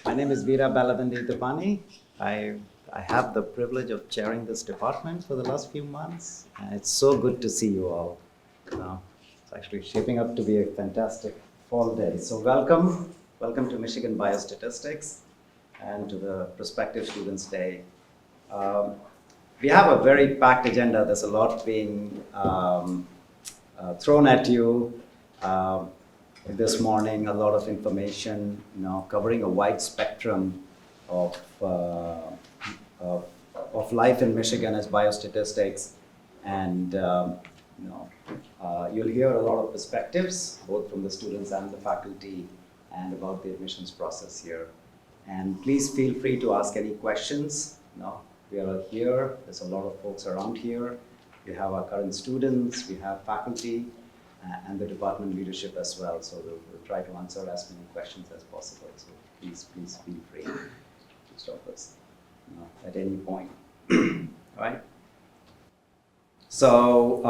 My name is Veera Baladandayuthapani. I have the privilege of chairing this department for the last few months. And it's so good to see you all. It's actually shaping up to be a fantastic fall day. So welcome to Michigan Biostatistics and to the Prospective Students Day. We have a very packed agenda. There's a lot being thrown at you. This morning, a lot of information, covering a wide spectrum of life in Michigan as biostatistics, and you'll hear a lot of perspectives, both from the students and the faculty, and about the admissions process here. And please feel free to ask any questions. We are here. There's a lot of folks around here. We have our current students. We have faculty. And the department leadership as well. So we'll try to answer as many questions as possible. So please feel free to stop us at any point. All right. So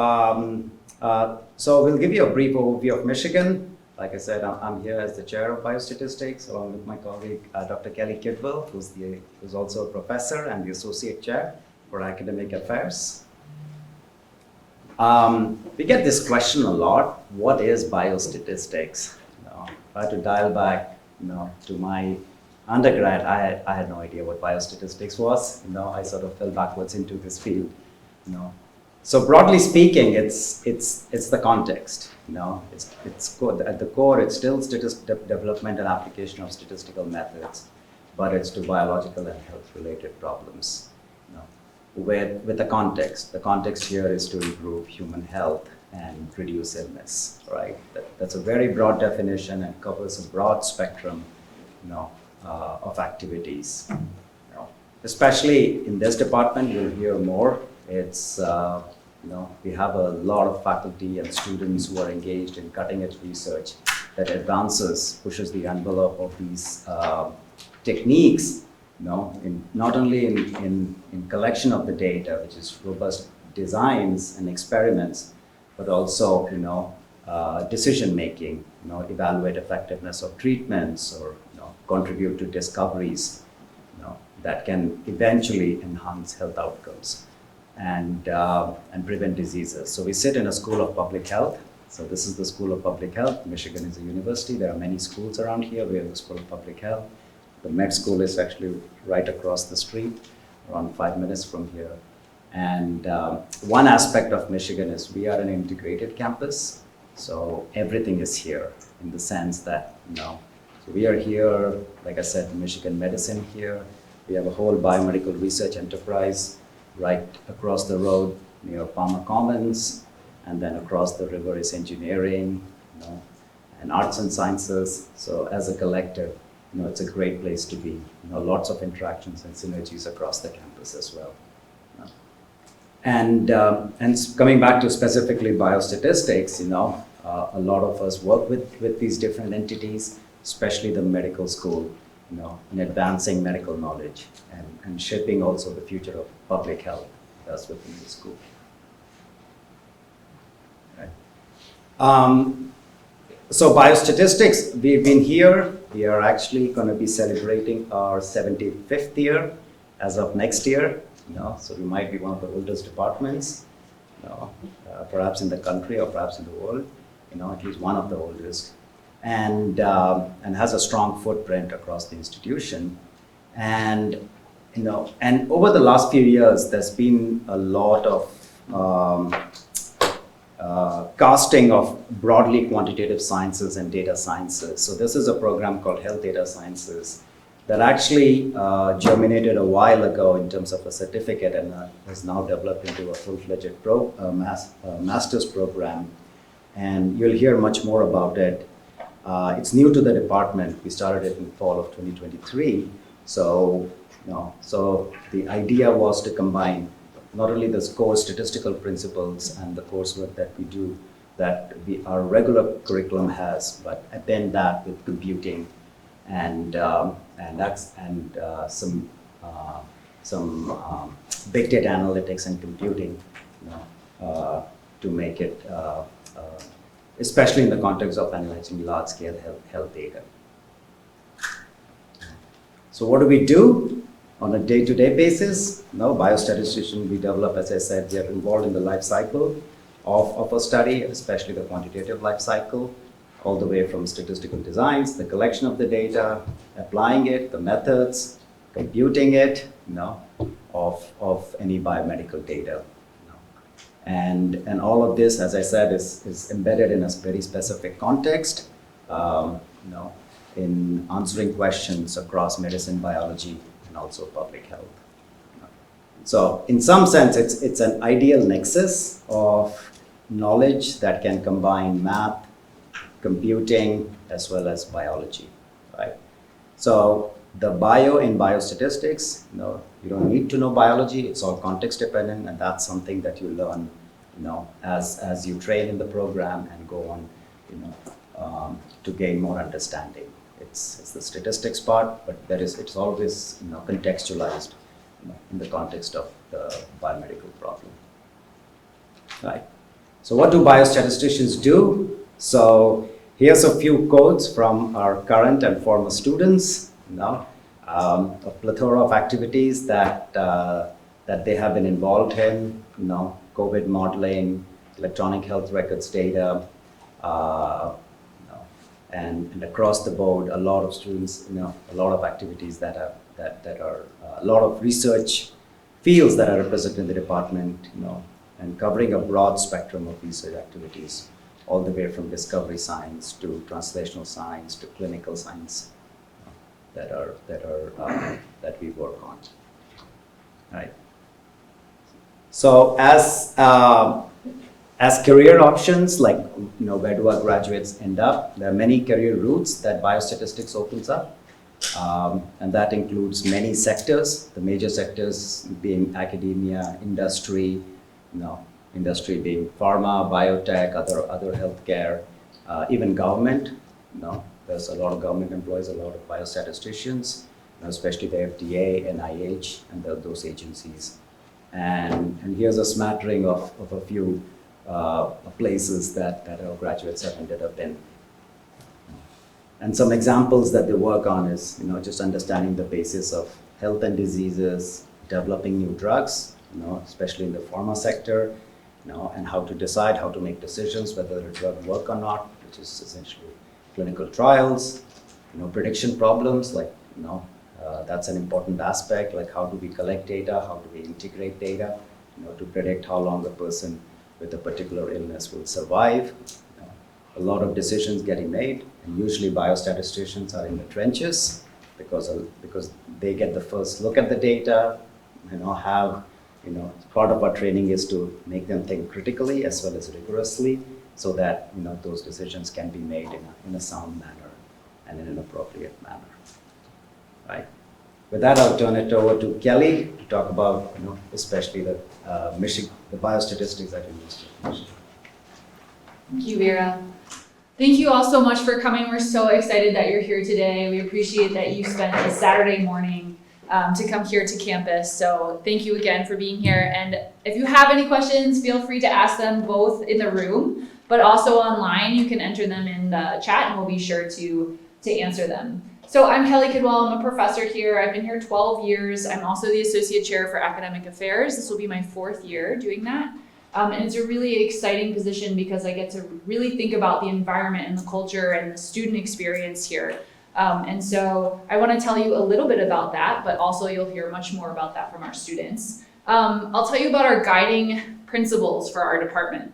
we'll give you a brief overview of Michigan. Like I said, I'm here as the chair of biostatistics, along with my colleague Dr. Kelley Kidwell, who's also a professor and the associate chair for Academic Affairs. We get this question a lot: what is biostatistics? If I had to dial back, to my undergrad, I had no idea what biostatistics was. I sort of fell backwards into this field. So broadly speaking, it's the context. It's at the core. It's still development and application of statistical methods, but it's to biological and health-related problems. With the context. The context here is to improve human health and reduce illness, right? That's a very broad definition and covers a broad spectrum, of activities. Especially in this department, you'll hear more. It's, we have a lot of faculty and students who are engaged in cutting-edge research that pushes the envelope of these techniques. Not only in collection of the data, which is robust designs and experiments, but also decision making, evaluate effectiveness of treatments, or contribute to discoveries that can eventually enhance health outcomes and prevent diseases. So we sit in a school of public health. So this is the School of Public Health. Michigan is a university. There are many schools around here. We have the School of Public Health. The med school is actually right across the street, around 5 minutes from here. And one aspect of Michigan is we are an integrated campus. So everything is here in the sense that, so we are here, like I said, Michigan Medicine here. We have a whole biomedical research enterprise right across the road near Palmer Commons. And then across the river is engineering, and arts and sciences. So as a collective, it's a great place to be. Lots of interactions and synergies across the campus as well. And coming back to specifically biostatistics, a lot of us work with these different entities, especially the medical school, in advancing medical knowledge and shaping also the future of public health that's within the school. Right. So biostatistics, we've been here. We are actually going to be celebrating our 75th year as of next year. So we might be one of the oldest departments, perhaps in the country or perhaps in the world. At least one of the oldest, and has a strong footprint across the institution. And over the last few years, there's been a lot of casting of broadly quantitative sciences and data sciences. So this is a program called Health Data Sciences that actually germinated a while ago in terms of a certificate and has now developed into a full-fledged master's program. And you'll hear much more about it. It's new to the department. We started it in fall of 2023. So the idea was to combine not only the core statistical principles and the coursework that we do, that our regular curriculum has, but append that with computing and some big data analytics and computing, to make it, especially in the context of analyzing large-scale health data. So what do we do on a day-to-day basis? Biostatistician, we develop, as I said, we are involved in the life cycle of a study, especially the quantitative life cycle, all the way from statistical designs, the collection of the data, applying it, the methods, computing it, of any biomedical data. And all of this, as I said, is embedded in a very specific context, in answering questions across medicine, biology, and also public health. So in some sense, it's an ideal nexus of knowledge that can combine math, computing, as well as biology, right? So the bio in biostatistics, you don't need to know biology, it's all context dependent, and that's something that you learn, as you train in the program and go on, to gain more understanding. It's the statistics part, but it's always, contextualized, in the context of the biomedical problem, right? So what do biostatisticians do? So here's a few quotes from our current and former students, a plethora of activities that they have been involved in, COVID modeling, electronic health records data, and across the board, a lot of students, a lot of activities that are a lot of research fields that are represented in the department, and covering a broad spectrum of research activities, all the way from discovery science to translational science to clinical science, that we work on, right? So as career options, like, where do our graduates end up? There are many career routes that biostatistics opens up, and that includes many sectors, the major sectors being academia, industry, industry being pharma, biotech, other healthcare, even government. There's a lot of government employees, a lot of biostatisticians, especially the FDA, NIH, and those agencies. And here's a smattering of a few places that our graduates have ended up in. And some examples that they work on is, just understanding the basis of health and diseases, developing new drugs, especially in the pharma sector, and how to decide, how to make decisions whether the drug work or not, which is essentially clinical trials, prediction problems, like, that's an important aspect, like how do we collect data, how do we integrate data, to predict how long a person with a particular illness will survive. A lot of decisions getting made, and usually biostatisticians are in the trenches because they get the first look at the data, part of our training is to make them think critically as well as rigorously, so that those decisions can be made in a sound manner and in an appropriate manner, right? With that, I'll turn it over to Kelley to talk about, especially the biostatistics at University of Michigan. Thank you, Veera. Thank you all so much for coming. We're so excited that you're here today. We appreciate that you spent a Saturday morning to come here to campus. So thank you again for being here. And if you have any questions, feel free to ask them both in the room, but also online. You can enter them in the chat and we'll be sure to answer them. So I'm Kelley Kidwell, I'm a professor here. I've been here 12 years. I'm also the Associate Chair for Academic Affairs. This will be my 4th year doing that. And it's a really exciting position because I get to really think about the environment and the culture and the student experience here. And so I want to tell you a little bit about that, but also you'll hear much more about that from our students. I'll tell you about our guiding principles for our department.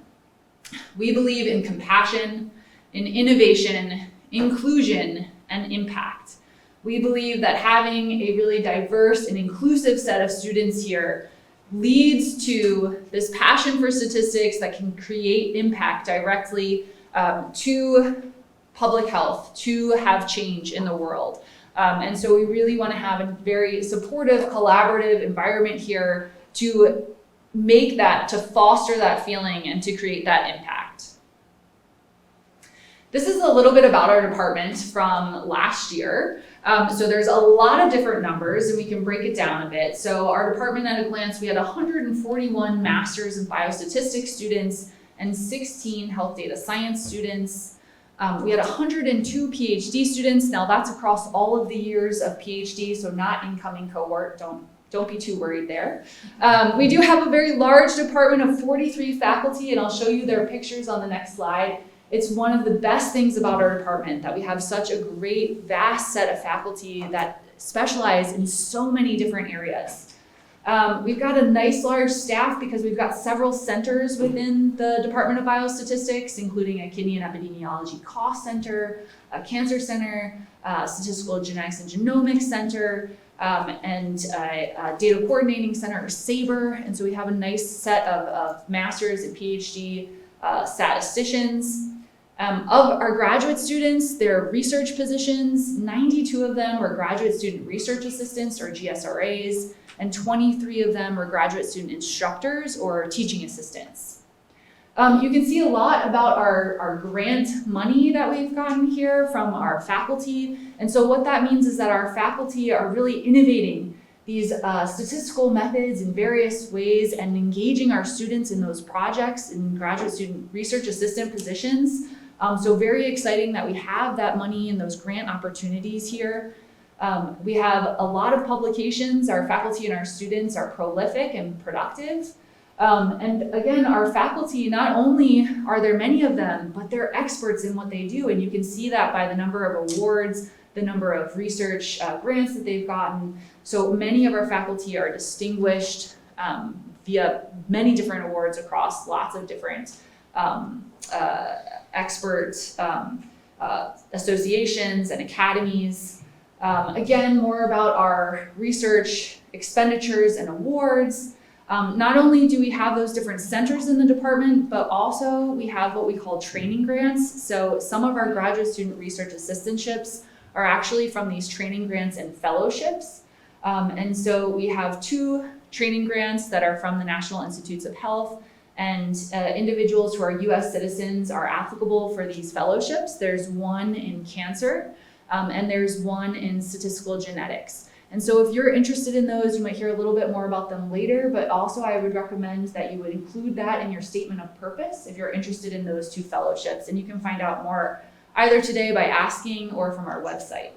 We believe in compassion, in innovation, inclusion, and impact. We believe that having a really diverse and inclusive set of students here leads to this passion for statistics that can create impact directly to public health, to have change in the world. And so we really want to have a very supportive, collaborative environment here to make that, to foster that feeling and to create that impact. This is a little bit about our department from last year. So there's a lot of different numbers and we can break it down a bit. So our department at a glance, we had 141 Masters in Biostatistics students and 16 Health Data Science students. We had 102 PhD students. Now that's across all of the years of PhD, so not incoming cohort. Don't be too worried there. We do have a very large department of 43 faculty, and I'll show you their pictures on the next slide. It's one of the best things about our department that we have such a great, vast set of faculty that specialize in so many different areas. We've got a nice large staff because we've got several centers within the Department of Biostatistics, including a Kidney and Epidemiology Cost Center, a Cancer Center, Statistical Genetics and Genomics Center, and a Data Coordinating Center, or SABRE. And so we have a nice set of master's and PhD statisticians. Of our graduate students, their research positions, 92 of them were graduate student research assistants, or GSRAs, and 23 of them were graduate student instructors, or teaching assistants. You can see a lot about our grant money that we've gotten here from our faculty. And so what that means is that our faculty are really innovating these statistical methods in various ways and engaging our students in those projects in graduate student research assistant positions. So very exciting that we have that money and those grant opportunities here. We have a lot of publications. Our faculty and our students are prolific and productive. And again, our faculty, not only are there many of them, but they're experts in what they do. And you can see that by the number of awards, the number of research grants that they've gotten. So many of our faculty are distinguished via many different awards across lots of different expert associations and academies. Again, more about our research expenditures and awards. Not only do we have those different centers in the department, but also we have what we call training grants. So some of our graduate student research assistantships are actually from these training grants and fellowships. And so we have 2 training grants that are from the National Institutes of Health, and individuals who are US citizens are applicable for these fellowships. There's one in cancer, and there's one in statistical genetics. And so if you're interested in those, you might hear a little bit more about them later, but also I would recommend that you would include that in your statement of purpose if you're interested in those 2 fellowships. And you can find out more either today by asking or from our website.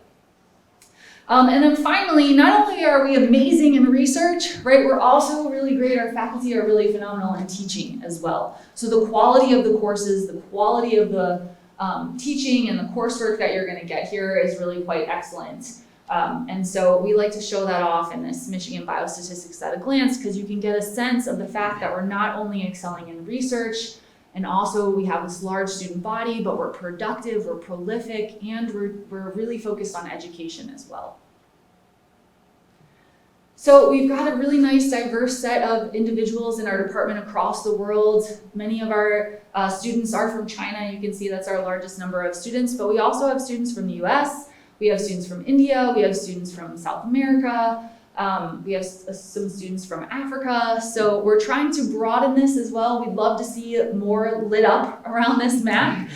And then finally, not only are we amazing in research, right, we're also really great. Our faculty are really phenomenal in teaching as well. So the quality of the courses, the quality of the teaching and the coursework that you're gonna get here is really quite excellent. And so we like to show that off in this Michigan Biostatistics at a Glance, because you can get a sense of the fact that we're not only excelling in research, and also we have this large student body, but we're productive, we're prolific, and we're really focused on education as well. So we've got a really nice diverse set of individuals in our department across the world. Many of our students are from China. You can see that's our largest number of students, but we also have students from the US, we have students from India, we have students from South America, we have some students from Africa. So we're trying to broaden this as well. We'd love to see more lit up around this map.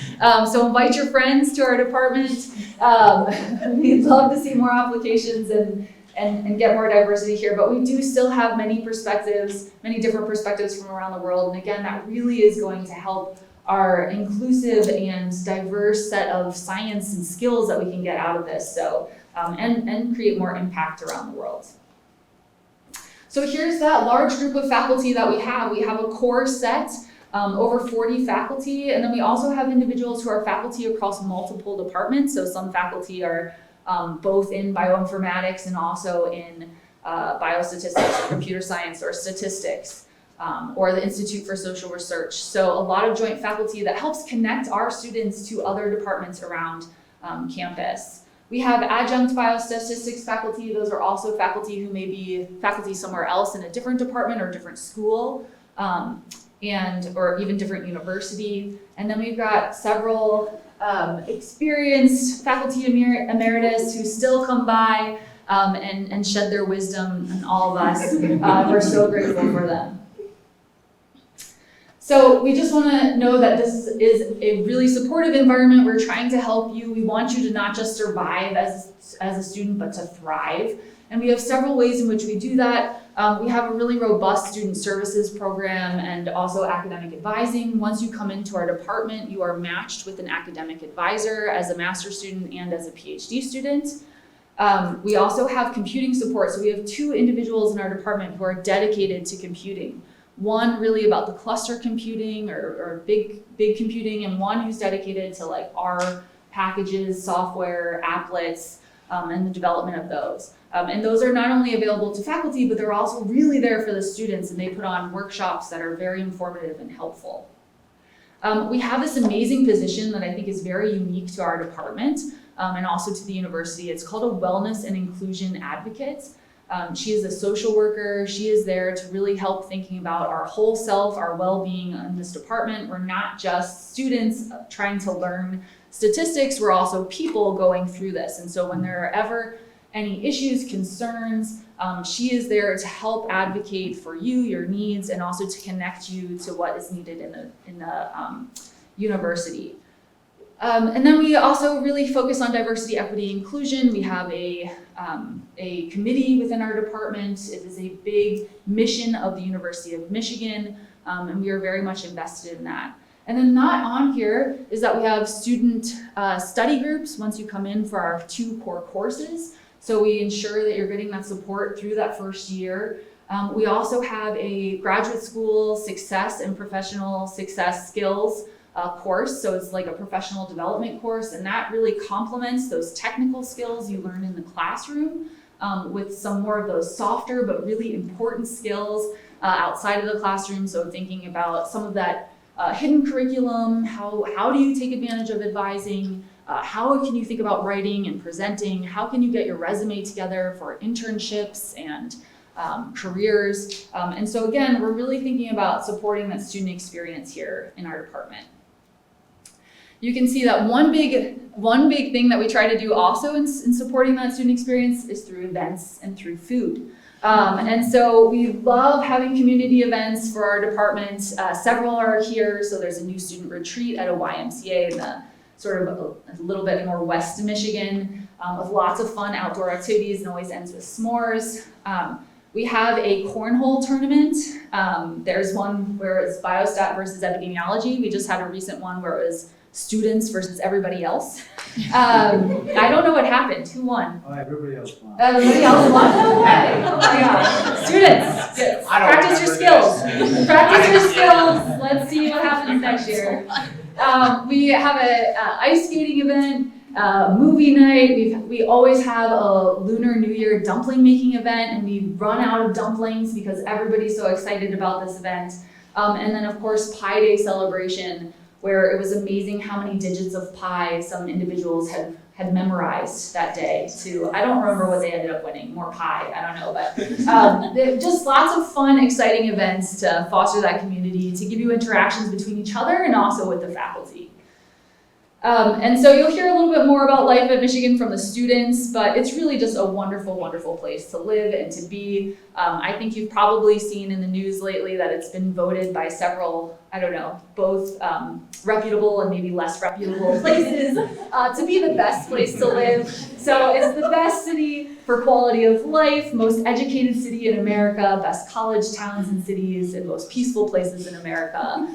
So invite your friends to our department. We'd love to see more applications and get more diversity here, but we do still have many perspectives, many different perspectives from around the world. And again, that really is going to help our inclusive and diverse set of science and skills that we can get out of this. So, and create more impact around the world. So here's that large group of faculty that we have. We have a core set, over 40 faculty, and then we also have individuals who are faculty across multiple departments. So some faculty are both in bioinformatics and also in biostatistics, or computer science, or statistics, or the Institute for Social Research. So a lot of joint faculty that helps connect our students to other departments around campus. We have adjunct biostatistics faculty. Those are also faculty who may be faculty somewhere else in a different department or different school, or even different university. And then we've got several experienced faculty emeritus who still come by and shed their wisdom on all of us. We're so grateful for them. So we just want to know that this is a really supportive environment. We're trying to help you. We want you to not just survive as a student, but to thrive. And we have several ways in which we do that. We have a really robust student services program and also academic advising. Once you come into our department, you are matched with an academic advisor as a master's student and as a PhD student. We also have computing support. So we have 2 individuals in our department who are dedicated to computing. One really about the cluster computing or big computing, and one who's dedicated to like R packages, software, applets, and the development of those. And those are not only available to faculty, but they're also really there for the students, and they put on workshops that are very informative and helpful. We have this amazing position that I think is very unique to our department and also to the university. It's called a Wellness and Inclusion Advocate. She is a social worker. She is there to really help thinking about our whole self, our well-being in this department. We're not just students trying to learn statistics, we're also people going through this. And so when there are ever any issues, concerns, she is there to help advocate for you, your needs, and also to connect you to what is needed in the university. And then we also really focus on diversity, equity, inclusion. We have a committee within our department. It is a big mission of the University of Michigan, and we are very much invested in that. And then not on here is that we have student study groups once you come in for our 2 core courses. So we ensure that you're getting that support through that first year. We also have a graduate school success and professional success skills course. So it's like a professional development course, and that really complements those technical skills you learn in the classroom with some more of those softer but really important skills outside of the classroom. So thinking about some of that hidden curriculum, how do you take advantage of advising, how can you think about writing and presenting, how can you get your resume together for internships and careers. And so again, we're really thinking about supporting that student experience here in our department. You can see that one big thing that we try to do also in supporting that student experience is through events and through food. And so we love having community events for our department. Several are here. So there's a new student retreat at a YMCA in the sort of a little bit more west of Michigan with lots of fun outdoor activities, and always ends with s'mores. We have a cornhole tournament. There's one where it's biostat versus epidemiology. We just had a recent one where it was students versus everybody else. I don't know what happened. Who won? Oh, everybody else won. Everybody else won? No way. Oh my gosh. Students, yes. Practice your skills. Practice your skills. Let's see what happens next year. We have an ice skating event, movie night. We always have a Lunar New Year dumpling making event, and we run out of dumplings because everybody's so excited about this event. And then of course, Pi Day celebration, where it was amazing how many digits of pi some individuals had memorized that day to, I don't remember what they ended up winning, more pi, I don't know, but just lots of fun, exciting events to foster that community, to give you interactions between each other and also with the faculty. And so you'll hear a little bit more about life at Michigan from the students, but it's really just a wonderful, wonderful place to live and to be. I think you've probably seen in the news lately that it's been voted by several, I don't know, both reputable and maybe less reputable places to be the best place to live. So it's the best city for quality of life, most educated city in America, best college towns and cities, and most peaceful places in America.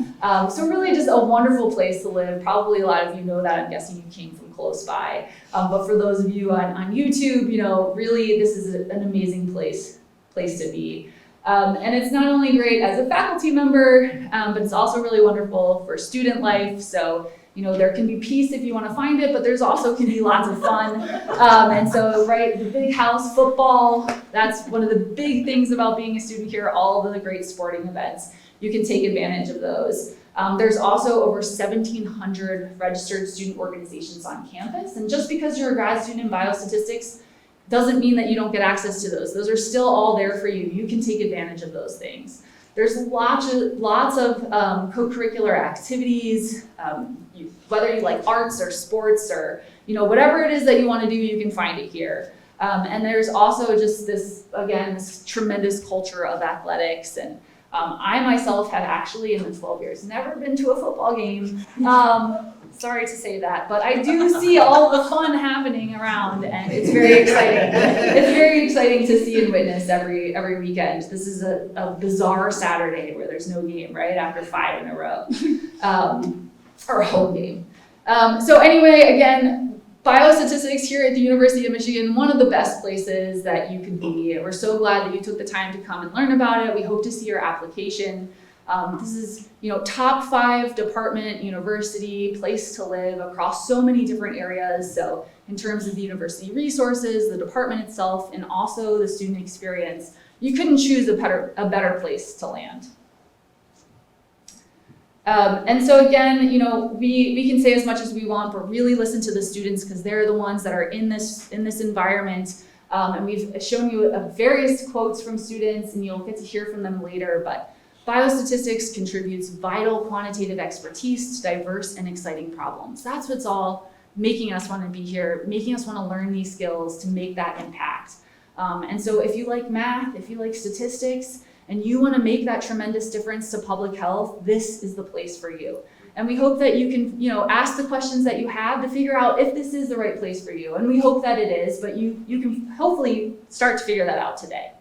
So really just a wonderful place to live. Probably a lot of you know that. I'm guessing you came from close by. But for those of you on YouTube, you know, really this is an amazing place to be. And it's not only great as a faculty member, but it's also really wonderful for student life. So, you know, there can be peace if you want to find it, but there's also can be lots of fun. And so, right, the big house football, that's one of the big things about being a student here, all of the great sporting events. You can take advantage of those. There's also over 1,700 registered student organizations on campus. And just because you're a grad student in biostatistics doesn't mean that you don't get access to those. Those are still all there for you. You can take advantage of those things. There's lots of co-curricular activities, whether you like arts or sports or, you know, whatever it is that you want to do, you can find it here. And there's also just this, again, this tremendous culture of athletics and I myself have actually, in the 12 years, never been to a football game. Sorry to say that, but I do see all the fun happening around, and it's very exciting. It's very exciting to see and witness every weekend. This is a bizarre Saturday where there's no game, right, after 5 in a row, or a home game. So anyway, again, biostatistics here at the University of Michigan, one of the best places that you could be. We're so glad that you took the time to come and learn about it. We hope to see your application. This is, top 5 department, university, place to live across so many different areas. So in terms of the university resources, the department itself, and also the student experience, you couldn't choose a better place to land. And so again, we can say as much as we want, but really listen to the students because they're the ones that are in this environment. And we've shown you various quotes from students, and you'll get to hear from them later. But biostatistics contributes vital quantitative expertise to diverse and exciting problems. That's what's all making us want to be here, making us want to learn these skills to make that impact. And so if you like math, if you like statistics, and you want to make that tremendous difference to public health, this is the place for you. And we hope that you can, ask the questions that you have to figure out if this is the right place for you. And we hope that it is, but you can hopefully start to figure that out today.